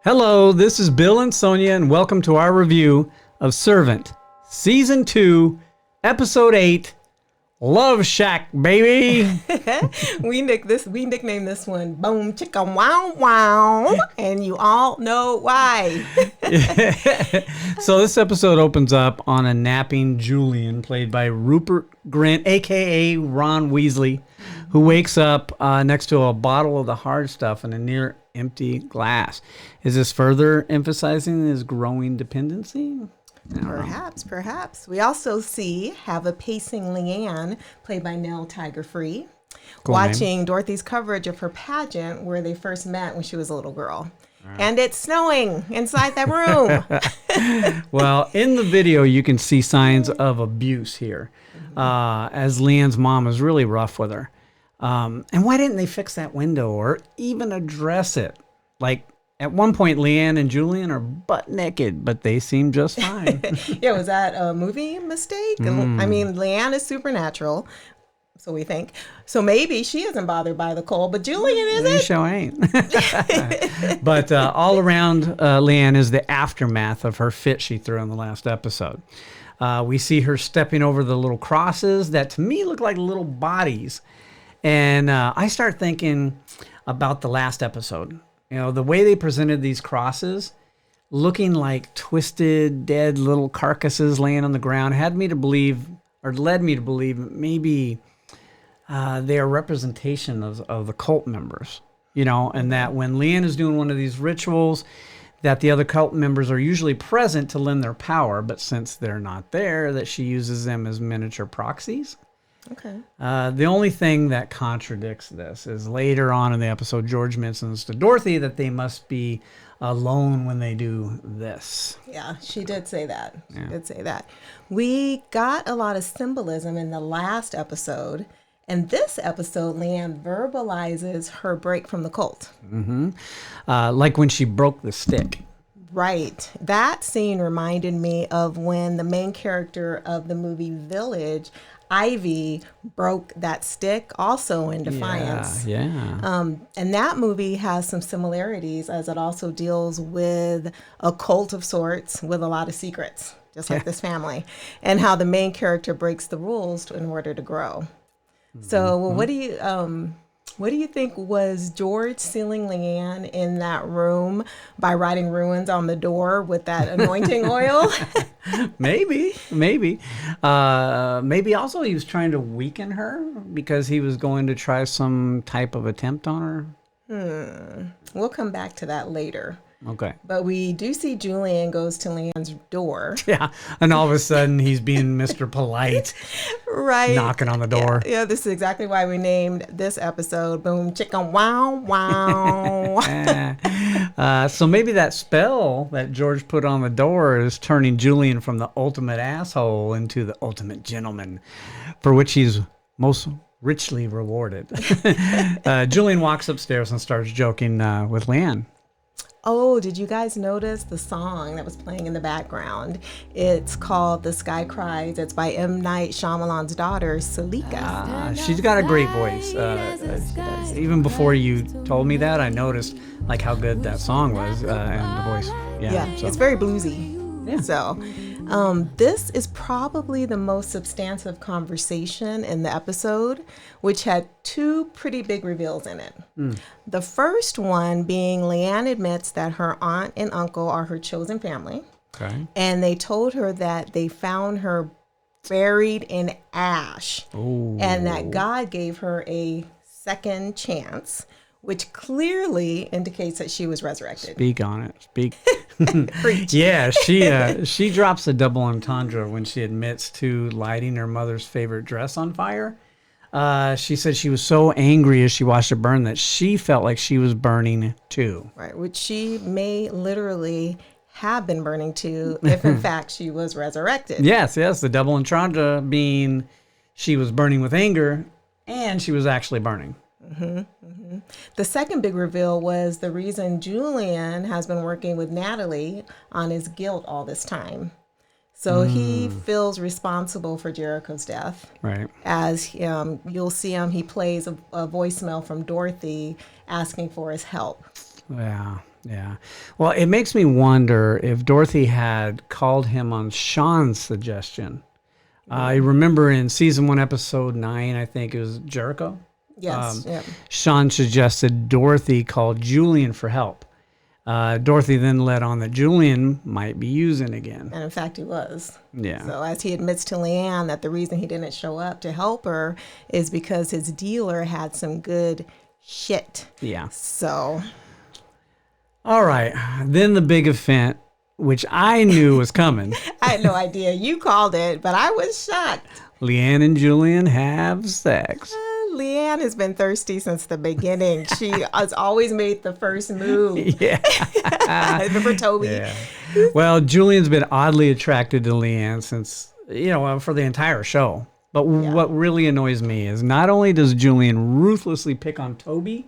Hello, this is Bill and Sonja, and welcome to our review of Servant, Season 2, Episode 8, Loveshack, baby. We nicknamed this one Boom Chicka Wow Wow, and you all know why. So this episode opens up on a napping Julian, played by Rupert Grint, a.k.a. Ron Weasley, who wakes up next to a bottle of the hard stuff in a near empty glass. Is this further emphasizing his growing dependency? Perhaps. We also have a pacing Leanne, played by Nell Tiger Free, watching Dorothy's coverage of her pageant where they first met when she was a little girl. And it's snowing inside that room. Well, in the video, you can see signs of abuse here, as Leanne's mom is really rough with her. And why didn't they fix that window or even address it? Like, at one point, Leanne and Julian are butt naked, but they seem just fine. Yeah, was that a movie mistake? I mean, Leanne is supernatural, so we think. So maybe she isn't bothered by the cold, but Julian isn't. She sure ain't. But all around Leanne is the aftermath of her fit she threw in the last episode. We see her stepping over the little crosses that to me look like little bodies. And I start thinking about the last episode. You know, the way they presented these crosses, looking like twisted, dead little carcasses laying on the ground, led me to believe maybe they are representation of the cult members, you know, and that when Leanne is doing one of these rituals, that the other cult members are usually present to lend their power, but since they're not there, that she uses them as miniature proxies. Okay. The only thing that contradicts this is later on in the episode, George mentions to Dorothy that they must be alone when they do this. Yeah, she did say that. We got a lot of symbolism in the last episode. And this episode, Leanne verbalizes her break from the cult. Mm-hmm. Like when she broke the stick. Right. That scene reminded me of when the main character of the movie Village, Ivy, broke that stick also in defiance. Yeah. And that movie has some similarities as it also deals with a cult of sorts with a lot of secrets, just like this family, and how the main character breaks the rules in order to grow. So what do you think was George sealing Leanne in that room by writing runes on the door with that anointing oil? Maybe. Maybe also he was trying to weaken her because he was going to try some type of attempt on her. We'll come back to that later. Okay. But we do see Julian goes to Leanne's door. Yeah. And all of a sudden he's being Mr. Polite. Right. Knocking on the door. Yeah, this is exactly why we named this episode Boom Chicken Wow Wow. So maybe that spell that George put on the door is turning Julian from the ultimate asshole into the ultimate gentleman, for which he's most richly rewarded. Julian walks upstairs and starts joking with Leanne. Oh, did you guys notice the song that was playing in the background? It's called The Sky Cries. It's by M. Night Shyamalan's daughter, Salika. She's got a great voice. Even before you told me that, I noticed like how good that song was and the voice. Yeah, so. It's very bluesy. Yeah. So this is probably the most substantive conversation in the episode, which had two pretty big reveals in it. The first one being Leanne admits that her aunt and uncle are her chosen family. Okay. And they told her that they found her buried in ash. Ooh. And that God gave her a second chance, which clearly indicates that she was resurrected. Speak on it. Speak. Preach. Yeah, she drops a double entendre when she admits to lighting her mother's favorite dress on fire. She said she was so angry as she watched it burn that she felt like she was burning too. Right, which she may literally have been burning too if in fact she was resurrected. Yes, the double entendre being she was burning with anger and she was actually burning. The second big reveal was the reason Julian has been working with Natalie on his guilt all this time. So he feels responsible for Jericho's death. Right. As you'll see him, he plays a voicemail from Dorothy asking for his help. Yeah. Yeah. Well, it makes me wonder if Dorothy had called him on Sean's suggestion. I remember in season 1, episode 9, I think it was Jericho. Yes. Yep. Sean suggested Dorothy call Julian for help. Dorothy then let on that Julian might be using again. And in fact, he was. Yeah. So as he admits to Leanne that the reason he didn't show up to help her is because his dealer had some good shit. Yeah. So. All right. Then the big event, which I knew was coming. I had no idea. You called it, but I was shocked. Leanne and Julian have sex. Leanne has been thirsty since the beginning. She has always made the first move. Yeah. Remember Toby? Yeah. Well, Julian's been oddly attracted to Leanne since, for the entire show. But what really annoys me is not only does Julian ruthlessly pick on Toby,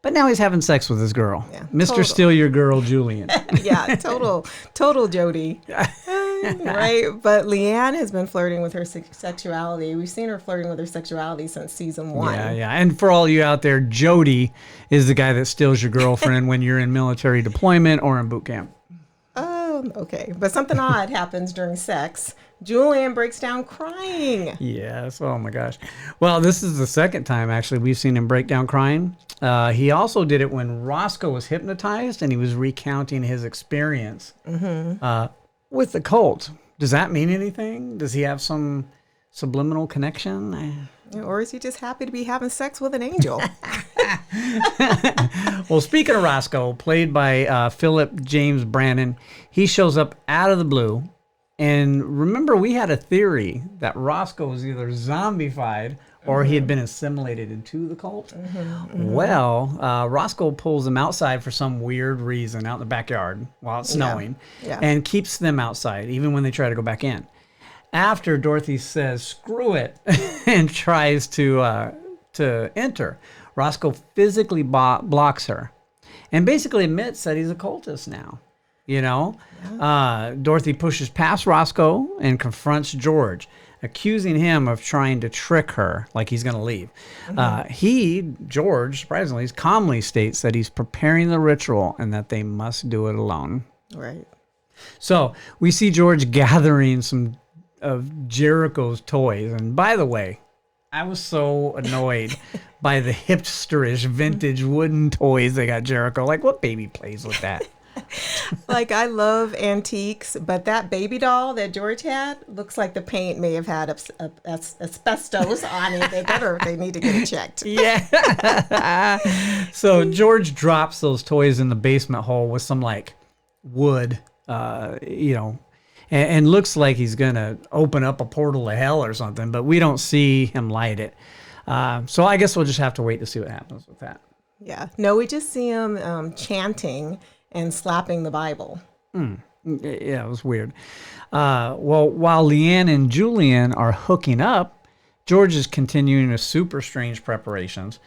but now he's having sex with his girl. Yeah, Mr. Total. Steal Your Girl, Julian. Yeah, total Jody. Right? But Leanne has been flirting with her sexuality. We've seen her flirting with her sexuality since season 1. Yeah. And for all you out there, Jody is the guy that steals your girlfriend when you're in military deployment or in boot camp. Okay. But something odd happens during sex. Julian breaks down crying. Yes. Oh, my gosh. Well, this is the second time, actually, we've seen him break down crying. He also did it when Roscoe was hypnotized and he was recounting his experience with the cult. Does that mean anything? Does he have some subliminal connection? Or is he just happy to be having sex with an angel? Well, speaking of Roscoe, played by Philip James Brannon, he shows up out of the blue. And remember, we had a theory that Roscoe was either zombified or he had been assimilated into the cult. Well, Roscoe pulls them outside for some weird reason out in the backyard while it's snowing and keeps them outside even when they try to go back in. After Dorothy says, screw it, and tries to enter, Roscoe physically blocks her and basically admits that he's a cultist now. Dorothy pushes past Roscoe and confronts George, accusing him of trying to trick her like he's going to leave. George, surprisingly, calmly states that he's preparing the ritual and that they must do it alone. Right. So we see George gathering some of Jericho's toys. And by the way, I was so annoyed by the hipsterish vintage wooden toys they got Jericho. Like, what baby plays with that? Like, I love antiques, but that baby doll that George had looks like the paint may have had asbestos on it. They need to get it checked. Yeah. So George drops those toys in the basement hole with some wood, and looks like he's going to open up a portal to hell or something, but we don't see him light it. So I guess we'll just have to wait to see what happens with that. Yeah. No, we just see him chanting and slapping the Bible. Yeah, it was weird. Well, while Leanne and Julian are hooking up, George is continuing with super strange preparations.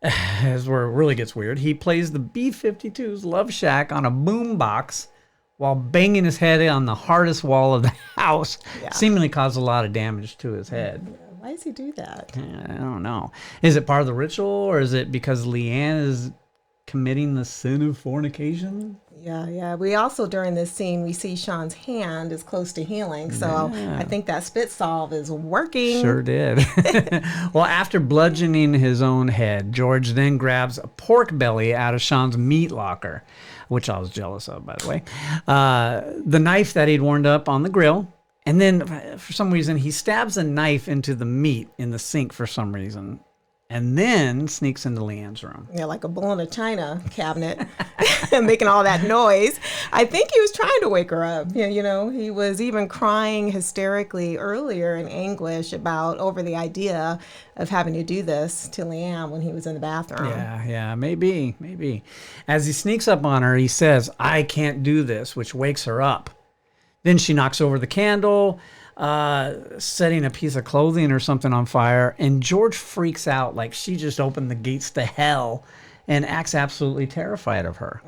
As where it really gets weird, he plays the B-52's Loveshack on a boombox while banging his head on the hardest wall of the house, seemingly caused a lot of damage to his head. Why does he do that? I don't know. Is it part of the ritual, or is it because Leanne is committing the sin of fornication? Yeah. We also, during this scene, we see Sean's hand is close to healing. So I think that spit salve is working. Sure did. Well, after bludgeoning his own head, George then grabs a pork belly out of Sean's meat locker, which I was jealous of, by the way. The knife that he'd warmed up on the grill. And then, for some reason, he stabs a knife into the meat in the sink for some reason. And then sneaks into Leanne's room. Yeah, like a bull in a china cabinet, making all that noise. I think he was trying to wake her up. He was even crying hysterically earlier in anguish over the idea of having to do this to Leanne when he was in the bathroom. Yeah, maybe. As he sneaks up on her, he says, "I can't do this," which wakes her up. Then she knocks over the candle, setting a piece of clothing or something on fire, and George freaks out like she just opened the gates to hell and acts absolutely terrified of her.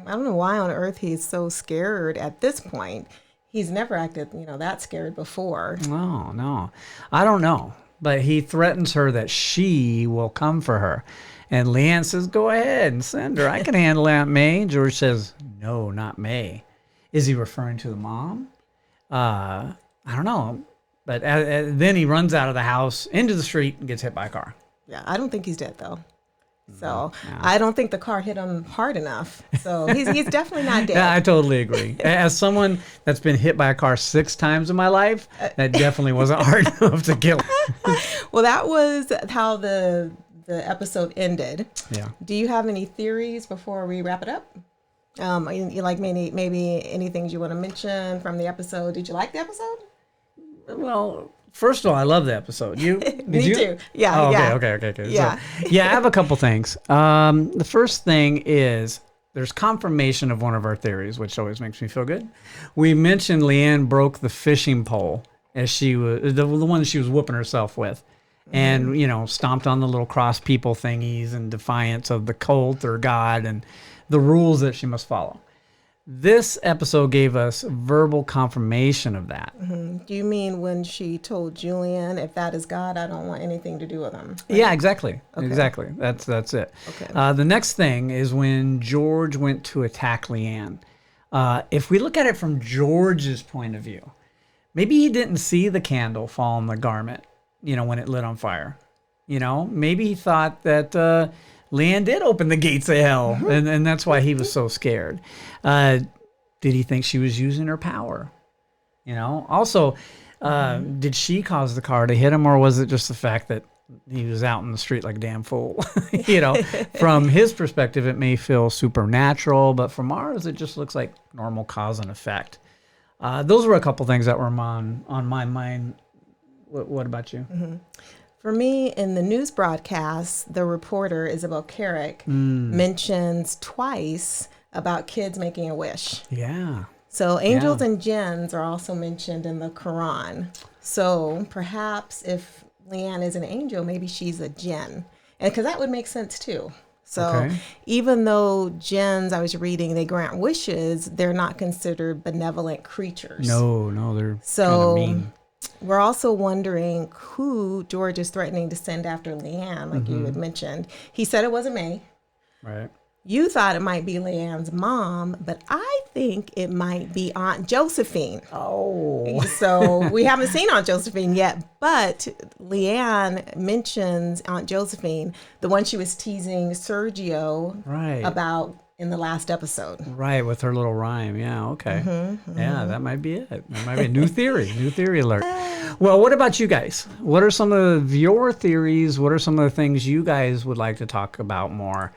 I don't know why on earth he's so scared at this point. He's never acted, that scared before. No. I don't know. But he threatens her that she will come for her. And Leanne says, go ahead and send her. I can handle Aunt May. George says, no, not May. Is he referring to the mom? I don't know. But then he runs out of the house into the street and gets hit by a car. Yeah, I don't think he's dead, though. So I don't think the car hit him hard enough. So he's definitely not dead. Yeah, I totally agree. As someone that's been hit by a car 6 times in my life, that definitely wasn't hard enough to kill him. Well, that was how the episode ended. Yeah. Do you have any theories before we wrap it up? You like maybe any things you want to mention from the episode? Did you like the episode? Well, first of all, I love the episode. You? Me too. Yeah. Oh, yeah. Okay. Yeah. So, I have a couple things. The first thing is there's confirmation of one of our theories, which always makes me feel good. We mentioned Leanne broke the fishing pole as she was the one she was whooping herself with. And, stomped on the little cross people thingies in defiance of the cult or God and the rules that she must follow. This episode gave us verbal confirmation of that. Mm-hmm. Do you mean when she told Julian, if that is God, I don't want anything to do with him? Right? Yeah, exactly. Okay. Exactly. That's it. Okay. The next thing is when George went to attack Leanne. If we look at it from George's point of view, maybe he didn't see the candle fall on the garment, when it lit on fire. Maybe he thought that Leanne did open the gates of hell, and that's why he was so scared. Did he think she was using her power? Also, did she cause the car to hit him, or was it just the fact that he was out in the street like a damn fool? From his perspective, it may feel supernatural, but from ours, it just looks like normal cause and effect. Those were a couple things that were on my mind. What about you? Mm-hmm. For me, in the news broadcast, the reporter, Isabel Carrick, mentions twice about kids making a wish. Yeah. So angels and jinns are also mentioned in the Quran. So perhaps if Leanne is an angel, maybe she's a jinn. And because that would make sense too. So even though jinns, I was reading, they grant wishes, they're not considered benevolent creatures. No, they're kind of mean. We're also wondering who George is threatening to send after Leanne, like you had mentioned. He said it wasn't May. Right. You thought it might be Leanne's mom, but I think it might be Aunt Josephine. Oh. So we haven't seen Aunt Josephine yet, but Leanne mentions Aunt Josephine, the one she was teasing Sergio about in the last episode. Right, with her little rhyme. Yeah, okay. Yeah, that might be it. That might be a new theory. New theory alert. Well, what about you guys? What are some of your theories? What are some of the things you guys would like to talk about more?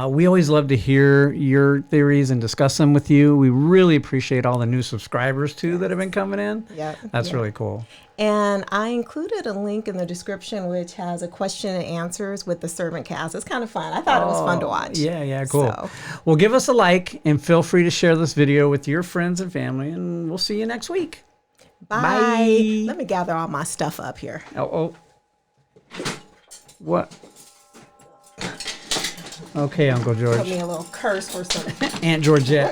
We always love to hear your theories and discuss them with you. We really appreciate all the new subscribers, too, that have been coming in. Yeah, That's really cool. And I included a link in the description which has a question and answers with the servant cast. It's kind of fun. I thought it was fun to watch. Yeah, cool. Well, give us a like and feel free to share this video with your friends and family, and we'll see you next week. Bye. Let me gather all my stuff up here. Oh. What? Okay, Uncle George. Put me a little curse for some Aunt Georgette.